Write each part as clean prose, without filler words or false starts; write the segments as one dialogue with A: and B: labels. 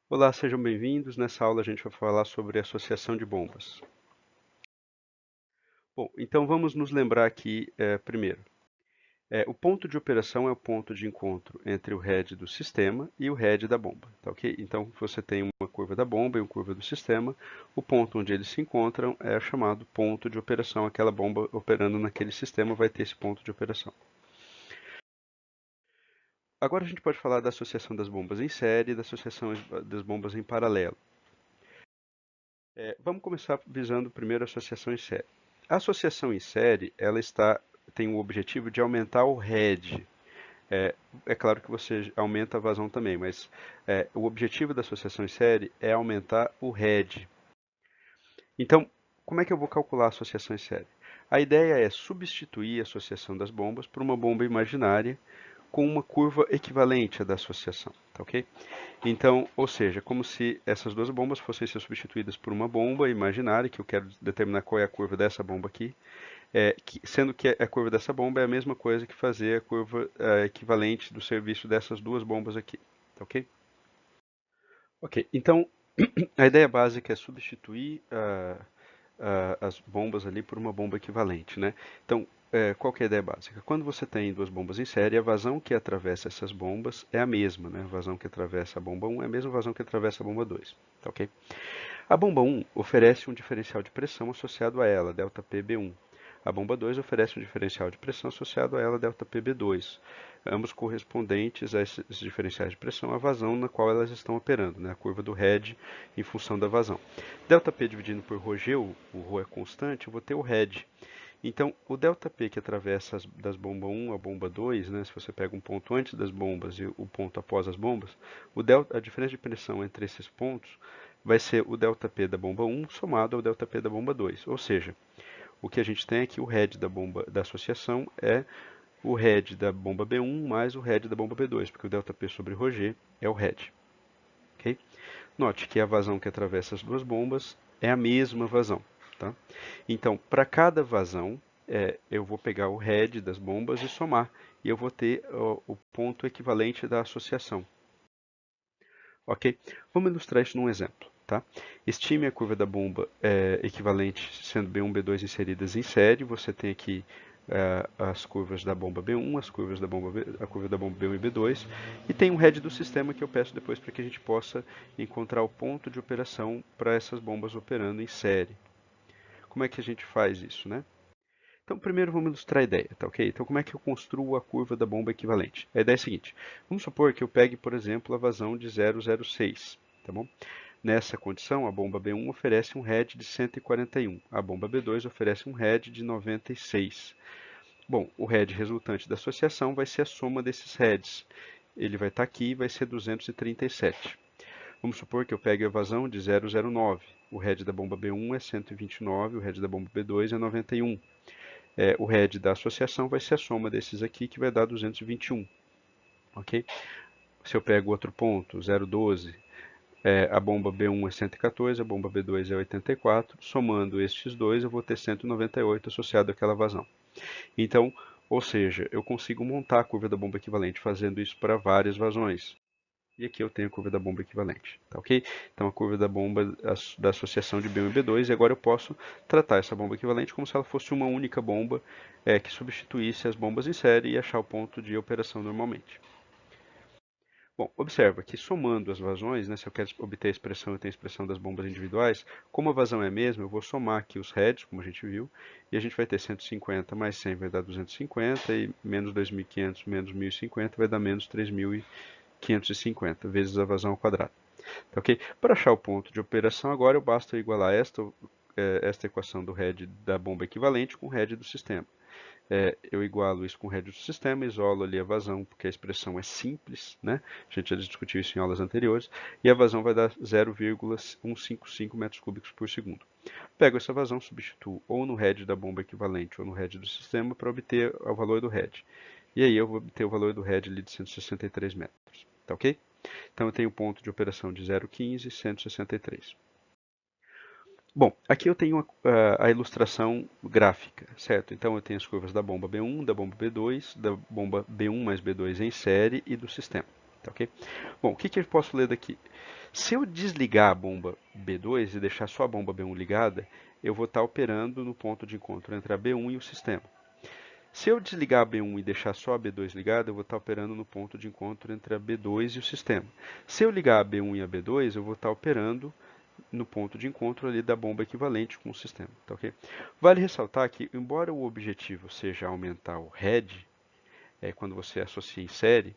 A: Olá, sejam bem-vindos. Nessa aula a gente vai falar sobre associação de bombas. Bom, então vamos nos lembrar aqui primeiro. O ponto de operação é o ponto de encontro entre o head do sistema e o head da bomba, tá ok? Então você tem uma curva da bomba e uma curva do sistema. O ponto onde eles se encontram é chamado ponto de operação. Aquela bomba operando naquele sistema vai ter esse ponto de operação. Agora a gente pode falar da associação das bombas em série e da associação das bombas em paralelo. Vamos começar visando primeiro a associação em série. A associação em série, tem o objetivo de aumentar o head. É claro que você aumenta a vazão também, mas o objetivo da associação em série é aumentar o head. Então, como é que eu vou calcular a associação em série? A ideia é substituir a associação das bombas por uma bomba imaginária com uma curva equivalente à da associação, tá ok? Então, ou seja, como se essas duas bombas fossem ser substituídas por uma bomba imaginária, que eu quero determinar qual é a curva dessa bomba aqui, sendo que a curva dessa bomba é a mesma coisa que fazer a curva equivalente do serviço dessas duas bombas aqui, tá ok? Ok, então a ideia básica é substituir as bombas ali por uma bomba equivalente, né? Então, qual que é a ideia básica? Quando você tem duas bombas em série, a vazão que atravessa essas bombas é a mesma, né? A vazão que atravessa a bomba 1 é a mesma vazão que atravessa a bomba 2, tá ok? A bomba 1 oferece um diferencial de pressão associado a ela, ΔPB1. A bomba 2 oferece um diferencial de pressão associado a ela, ΔPB2, ambos correspondentes a esses diferenciais de pressão à vazão na qual elas estão operando, né? A curva do head em função da vazão. ΔP dividindo por ρg, o ρ é constante, eu vou ter o head. Então, o ΔP que atravessa das bombas 1 à bomba 2, né, se você pega um ponto antes das bombas e o ponto após as bombas, a diferença de pressão entre esses pontos vai ser o ΔP da bomba 1 somado ao ΔP da bomba 2. Ou seja, o que a gente tem aqui, o head da bomba da associação é o head da bomba B1 mais o head da bomba B2, porque o ΔP sobre ρg é o head. Okay? Note que a vazão que atravessa as duas bombas é a mesma vazão. Tá? Então, para cada vazão, eu vou pegar o head das bombas e somar, e eu vou ter o ponto equivalente da associação. Ok? Vamos ilustrar isso num exemplo. Tá? Estime a curva da bomba equivalente, sendo B1 e B2 inseridas em série. Você tem aqui as curvas da bomba B1, as curvas da bomba a curva da bomba B1 e B2, e tem um head do sistema que eu peço depois para que a gente possa encontrar o ponto de operação para essas bombas operando em série. Como é que a gente faz isso, né? Então, primeiro vamos ilustrar a ideia, tá ok? Então, como é que eu construo a curva da bomba equivalente? A ideia é a seguinte: vamos supor que eu pegue, por exemplo, a vazão de 0,06, tá bom? Nessa condição, a bomba B1 oferece um head de 141, a bomba B2 oferece um head de 96. Bom, o head resultante da associação vai ser a soma desses heads. Ele vai estar aqui e vai ser 237. Vamos supor que eu pegue a vazão de 009. O head da bomba B1 é 129, o head da bomba B2 é 91. O head da associação vai ser a soma desses aqui, que vai dar 221. Ok? Se eu pego outro ponto, 012, a bomba B1 é 114, a bomba B2 é 84. Somando estes dois, eu vou ter 198 associado àquela vazão. Então, ou seja, eu consigo montar a curva da bomba equivalente fazendo isso para várias vazões. E aqui eu tenho a curva da bomba equivalente, tá ok? Então a curva da bomba da associação de B1 e B2, e agora eu posso tratar essa bomba equivalente como se ela fosse uma única bomba que substituísse as bombas em série e achar o ponto de operação normalmente. Bom, observa que somando as vazões, né, se eu quero obter a expressão, eu tenho a expressão das bombas individuais, como a vazão é a mesma, eu vou somar aqui os heads, como a gente viu, e a gente vai ter 150 mais 100 vai dar 250, e menos 2.500 menos 1.050 vai dar menos 3.550, vezes a vazão ao quadrado. Tá, ok? Para achar o ponto de operação, agora eu basta igualar esta equação do head da bomba equivalente com o head do sistema. Eu igualo isso com o head do sistema, isolo ali a vazão, porque a expressão é simples, né? A gente já discutiu isso em aulas anteriores, e a vazão vai dar 0,155 metros cúbicos por segundo. Pego essa vazão, substituo ou no head da bomba equivalente ou no head do sistema para obter o valor do head. E aí eu vou obter o valor do head ali de 163 metros, tá ok? Então eu tenho o ponto de operação de 0,15, 163. Bom, aqui eu tenho a ilustração gráfica, certo? Então eu tenho as curvas da bomba B1, da bomba B2, da bomba B1 mais B2 em série e do sistema. tá ok? Bom, o que eu posso ler daqui? Se eu desligar a bomba B2 e deixar só a bomba B1 ligada, eu vou estar operando no ponto de encontro entre a B1 e o sistema. Se eu desligar a B1 e deixar só a B2 ligada, eu vou estar operando no ponto de encontro entre a B2 e o sistema. Se eu ligar a B1 e a B2, eu vou estar operando no ponto de encontro ali da bomba equivalente com o sistema, tá ok? Vale ressaltar que, embora o objetivo seja aumentar o head, quando você associa em série,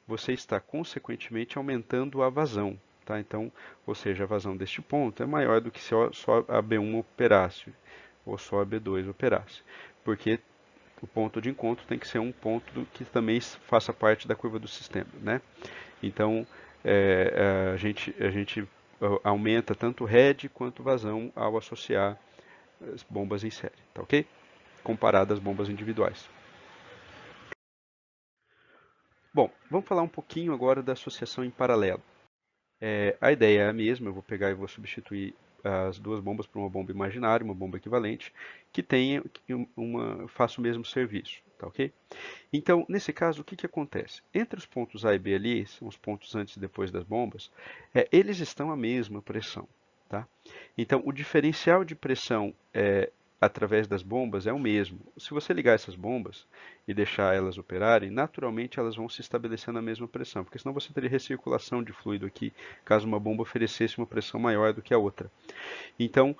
A: você está consequentemente aumentando a vazão, tá? Então, ou seja, a vazão deste ponto é maior do que se só a B1 operasse ou só a B2 operasse, porque o ponto de encontro tem que ser um ponto que também faça parte da curva do sistema, né? Então, a gente aumenta tanto head quanto vazão ao associar as bombas em série, tá ok? Comparado às bombas individuais. Bom, vamos falar um pouquinho agora da associação em paralelo. A ideia é a mesma, eu vou pegar e vou substituir as duas bombas por uma bomba imaginária, uma bomba equivalente, que tenha faça o mesmo serviço, tá ok? Então, nesse caso, o que acontece? Entre os pontos A e B ali, são os pontos antes e depois das bombas, eles estão à mesma pressão, tá? Então, o diferencial de pressão através das bombas é o mesmo. Se você ligar essas bombas e deixar elas operarem, naturalmente elas vão se estabelecer na mesma pressão, porque senão você teria recirculação de fluido aqui, caso uma bomba oferecesse uma pressão maior do que a outra. Então,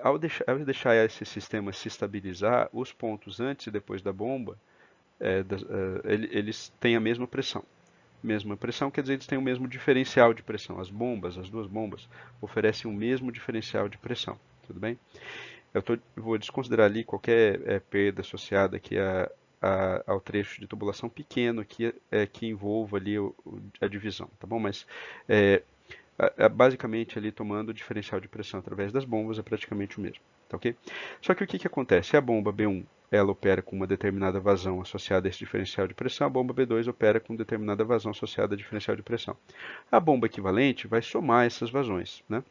A: ao deixar esse sistema se estabilizar, os pontos antes e depois da bomba, eles têm a mesma pressão. Mesma pressão quer dizer que eles têm o mesmo diferencial de pressão. As duas bombas, oferecem o mesmo diferencial de pressão. Tudo bem? Vou desconsiderar ali qualquer perda associada aqui ao trecho de tubulação pequeno que envolva ali a divisão, tá bom? Mas é, basicamente ali tomando o diferencial de pressão através das bombas é praticamente o mesmo, tá ok? Só que o que acontece? A bomba B1 ela opera com uma determinada vazão associada a esse diferencial de pressão, a bomba B2 opera com determinada vazão associada a diferencial de pressão. A bomba equivalente vai somar essas vazões, né?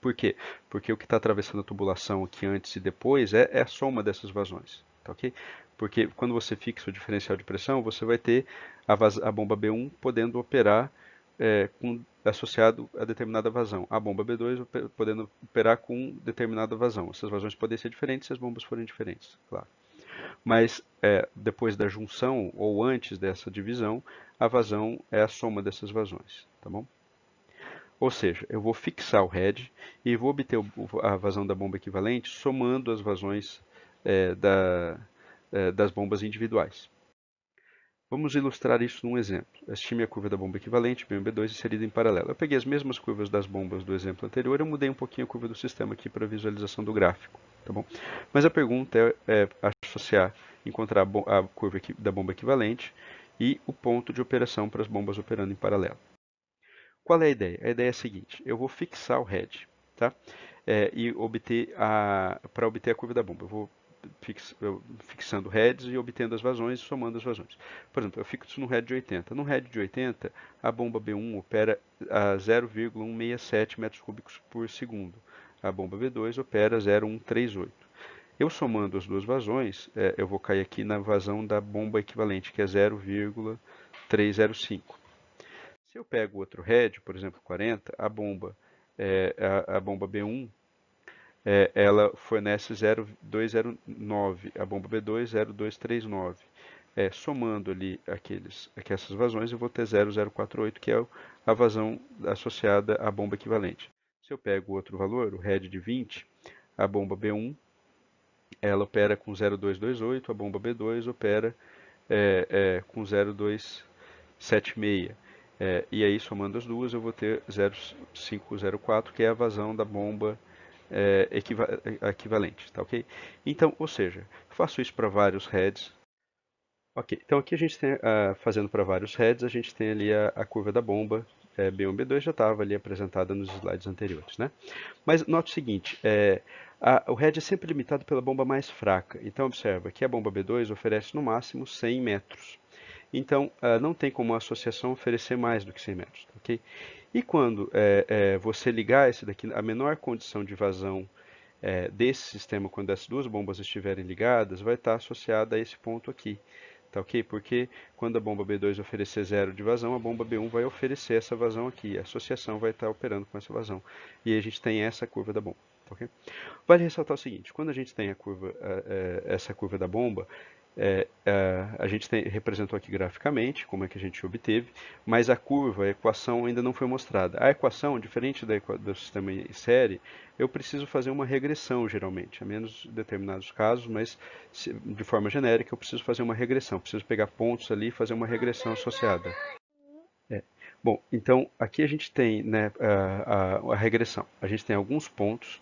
A: Por quê? Porque o que está atravessando a tubulação aqui antes e depois é a soma dessas vazões, tá ok? Porque quando você fixa o diferencial de pressão, você vai ter a bomba B1 podendo operar associado a determinada vazão. A bomba B2 podendo operar com determinada vazão. Essas vazões podem ser diferentes se as bombas forem diferentes, claro. Mas depois da junção ou antes dessa divisão, a vazão é a soma dessas vazões, tá bom? Ou seja, eu vou fixar o head e vou obter a vazão da bomba equivalente somando as vazões das bombas individuais. Vamos ilustrar isso num exemplo. Estime a curva da bomba equivalente, B1 e B2, inserida em paralelo. Eu peguei as mesmas curvas das bombas do exemplo anterior, eu mudei um pouquinho a curva do sistema aqui para visualização do gráfico, tá bom? Mas a pergunta é associar, encontrar a curva da bomba equivalente e o ponto de operação para as bombas operando em paralelo. Qual é a ideia? A ideia é a seguinte: eu vou fixar o head, tá? E para obter a curva da bomba, eu vou fixando heads e obtendo as vazões e somando as vazões. Por exemplo, eu fixo no head de 80. No head de 80, a bomba B1 opera a 0,167 metros cúbicos por segundo. A bomba B2 opera 0,138. Eu somando as duas vazões, eu vou cair aqui na vazão da bomba equivalente, que é 0,305. Se eu pego outro head, por exemplo, 40, a bomba B1 ela fornece 0,209, a bomba B2 0,239. Somando ali essas vazões, eu vou ter 0,048, que é a vazão associada à bomba equivalente. Se eu pego outro valor, o head de 20, a bomba B1 ela opera com 0,228, a bomba B2 opera com 0,276. E aí, somando as duas, eu vou ter 0,504, que é a vazão da bomba equivalente, tá ok? Então, ou seja, faço isso para vários heads. Ok, então aqui a gente tem, fazendo para vários heads, a gente tem ali a curva da bomba, B1 e B2 já estava ali apresentada nos slides anteriores, né? Mas note o seguinte, o head é sempre limitado pela bomba mais fraca. Então observa que a bomba B2 oferece no máximo 100 metros. Então não tem como a associação oferecer mais do que 100 metros, ok? E quando você ligar esse daqui, a menor condição de vazão desse sistema, quando as duas bombas estiverem ligadas, vai estar associada a esse ponto aqui, Tá ok? Porque quando a bomba B2 oferecer zero de vazão, a bomba B1 vai oferecer essa vazão aqui. A associação vai estar operando com essa vazão. E aí a gente tem essa curva da bomba. Tá ok? Vale ressaltar o seguinte, quando a gente tem a curva, essa curva da bomba, a gente representou aqui graficamente como é que a gente obteve, mas a curva, a equação ainda não foi mostrada. A equação, diferente do sistema em série, eu preciso fazer uma regressão geralmente, a menos determinados casos, mas de forma genérica eu preciso fazer uma regressão, preciso pegar pontos ali e fazer uma regressão associada. É. Bom, então aqui a gente tem, né, a regressão. A gente tem alguns pontos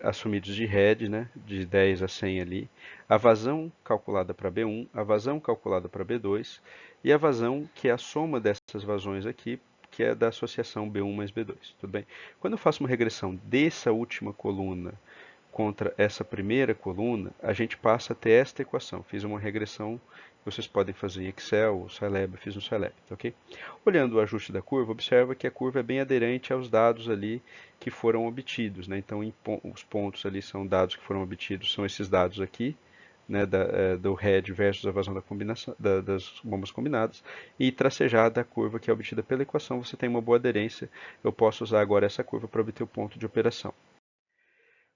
A: assumidos de head, né, de 10 a 100 ali, a vazão calculada para B1, a vazão calculada para B2 e a vazão que é a soma dessas vazões aqui, que é da associação B1 mais B2, tudo bem? Quando eu faço uma regressão dessa última coluna contra essa primeira coluna, a gente passa a ter esta equação. Fiz uma regressão que vocês podem fazer em Excel, ou Scilab, fiz no Scilab, tá ok? Olhando o ajuste da curva, observa que a curva é bem aderente aos dados ali que foram obtidos, né? Então, os pontos ali são dados que foram obtidos, são esses dados aqui, né, do head versus a vazão das bombas combinadas, e tracejada a curva que é obtida pela equação, você tem uma boa aderência. Eu posso usar agora essa curva para obter o ponto de operação.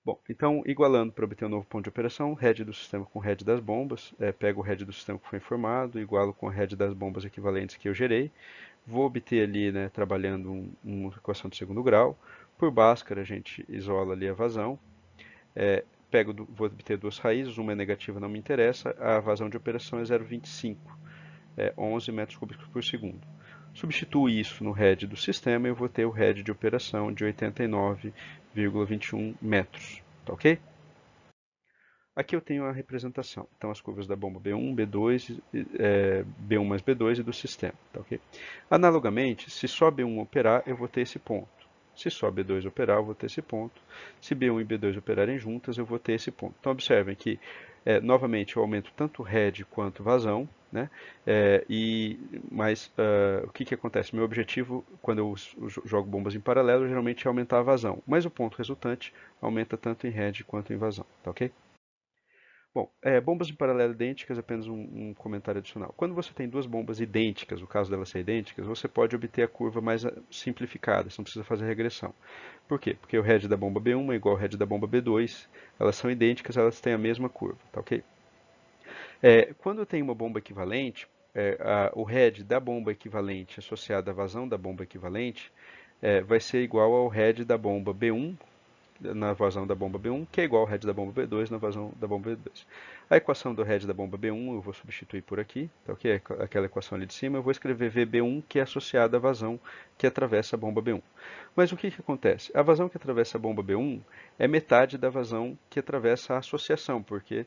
A: Bom, então, igualando para obter um novo ponto de operação, head do sistema com head das bombas, pego o head do sistema que foi informado, igualo com a head das bombas equivalentes que eu gerei, vou obter ali, né, trabalhando uma equação de segundo grau, por Bhaskara a gente isola ali a vazão, vou obter duas raízes, uma é negativa, não me interessa, a vazão de operação é 0,25, 11 metros cúbicos por segundo. Substituo isso no head do sistema e eu vou ter o head de operação de 89,21 metros. Tá ok? Aqui eu tenho a representação. Então, as curvas da bomba B1, B2, B1 mais B2 e do sistema. Tá ok? Analogamente, se só B1 operar, eu vou ter esse ponto. Se só B2 operar, eu vou ter esse ponto. Se B1 e B2 operarem juntas, eu vou ter esse ponto. Então, observem que, novamente, eu aumento tanto head quanto vazão, né? Mas o que acontece? Meu objetivo, quando eu jogo bombas em paralelo, geralmente é aumentar a vazão. Mas o ponto resultante aumenta tanto em head quanto em vazão. Tá ok? Bom, bombas em paralelo idênticas, apenas um comentário adicional. Quando você tem duas bombas idênticas, o caso delas ser idênticas, você pode obter a curva mais simplificada, você não precisa fazer regressão. Por quê? Porque o head da bomba B1 é igual ao head da bomba B2, elas são idênticas, elas têm a mesma curva, tá ok? Quando eu tenho uma bomba equivalente, o head da bomba equivalente associado à vazão da bomba equivalente vai ser igual ao head da bomba B1 na vazão da bomba B1, que é igual ao head da bomba B2 na vazão da bomba B2. A equação do head da bomba B1 eu vou substituir por aqui, tá ok? Aquela equação ali de cima, eu vou escrever VB1 que é associada à vazão que atravessa a bomba B1. Mas o que acontece? A vazão que atravessa a bomba B1 é metade da vazão que atravessa a associação, porque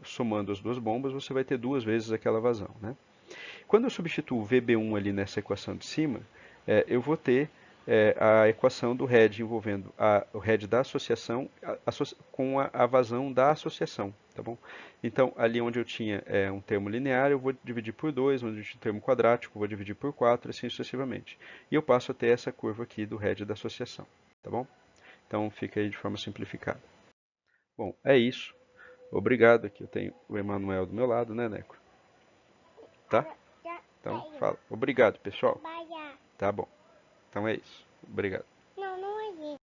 A: somando as duas bombas você vai ter duas vezes aquela vazão, né? Quando eu substituo VB1 ali nessa equação de cima, eu vou ter a equação do head envolvendo o head da associação com a vazão da associação, tá bom? Então, ali onde eu tinha um termo linear, eu vou dividir por 2, onde eu tinha um termo quadrático, eu vou dividir por 4, assim sucessivamente. E eu passo a ter essa curva aqui do head da associação, tá bom? Então, fica aí de forma simplificada. Bom, é isso. Obrigado. Aqui eu tenho o Emanuel do meu lado, né, Neco? Tá? Então, fala. Obrigado, pessoal. Tá bom. Então é isso. Obrigado.